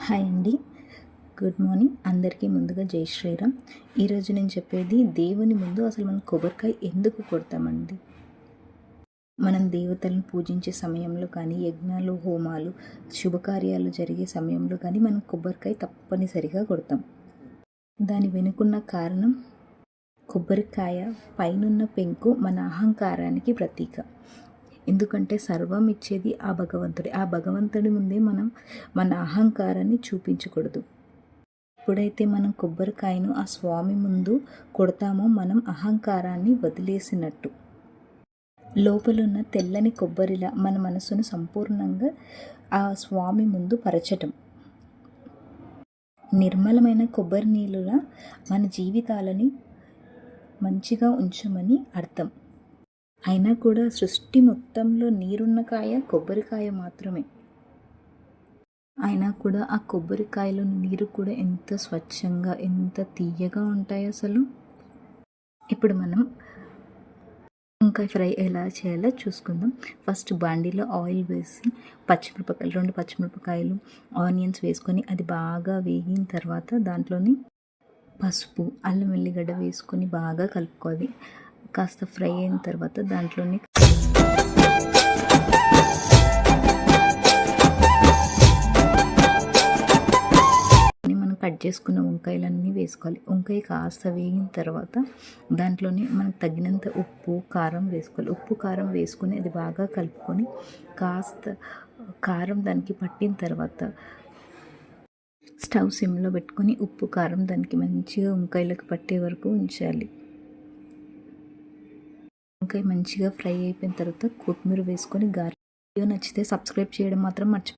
Hi అండి. Good morning అందరికీ. ముందుగా జై శ్రీరామ్. ఈరోజు నేను చెప్పేది దేవుని ముందు అసలు మనం కొబ్బరికాయ ఎందుకు కొడతామండి. మనం దేవతలను పూజించే సమయంలో కానీ, యజ్ఞాలు, హోమాలు, శుభకార్యాలు జరిగే సమయంలో కానీ మనం కొబ్బరికాయ తప్పనిసరిగా కొడతాం. దాని వెనుకున్న కారణం, కొబ్బరికాయ పైనున్న పెంకు మన అహంకారానికి ప్రతీక. ఎందుకంటే సర్వం ఇచ్చేది ఆ భగవంతుడే. ఆ భగవంతుడి ముందే మనం మన అహంకారాన్ని చూపించకూడదు. ఎప్పుడైతే మనం కొబ్బరికాయను ఆ స్వామి ముందు కొడతామో మనం అహంకారాన్ని వదిలేసినట్టు. లోపలున్న తెల్లని కొబ్బరిలా మన మనసును సంపూర్ణంగా ఆ స్వామి ముందు పరచటం. నిర్మలమైన కొబ్బరి నీళ్ళులా మన జీవితాలని మంచిగా ఉంచమని అర్థం. అయినా కూడా సృష్టి మొత్తంలో నీరున్న కాయ కొబ్బరికాయ మాత్రమే. అయినా కూడా ఆ కొబ్బరికాయలో నీరు కూడా ఎంత స్వచ్ఛంగా, ఎంత తీయగా ఉంటాయి అసలు. ఇప్పుడు మనం వంకాయ ఫ్రై ఎలా చేయాలో చూసుకుందాం. ఫస్ట్ బాండీలో ఆయిల్ వేసి పచ్చిమిరపకాయలు, 2 పచ్చిమిరపకాయలు, ఆనియన్స్ వేసుకొని అది బాగా వేగిన తర్వాత దాంట్లోని పసుపు, అల్లం వెల్లిగడ్డ వేసుకొని బాగా కలుపుకోవాలి. కాస్త ఫ్రై అయిన తర్వాత దాంట్లోని మనం కట్ చేసుకున్న వంకాయలన్నీ వేసుకోవాలి. వంకాయ కాస్త వేగిన తర్వాత దాంట్లోని మనకు తగినంత ఉప్పు, కారం వేసుకోవాలి. ఉప్పు, కారం వేసుకొని అది బాగా కలుపుకొని కాస్త కారం దానికి పట్టిన తర్వాత స్టవ్ సిమ్లో పెట్టుకొని ఉప్పు, కారం దానికి మంచిగా వంకాయలకు పట్టే వరకు ఉంచాలి. వంకాయ మంచిగా ఫ్రై అయిపోయిన తర్వాత కొత్తిమీర వేసుకొని వీడియో నచ్చితే సబ్స్క్రైబ్ చేయడం మాత్రం మర్చిపోకండి.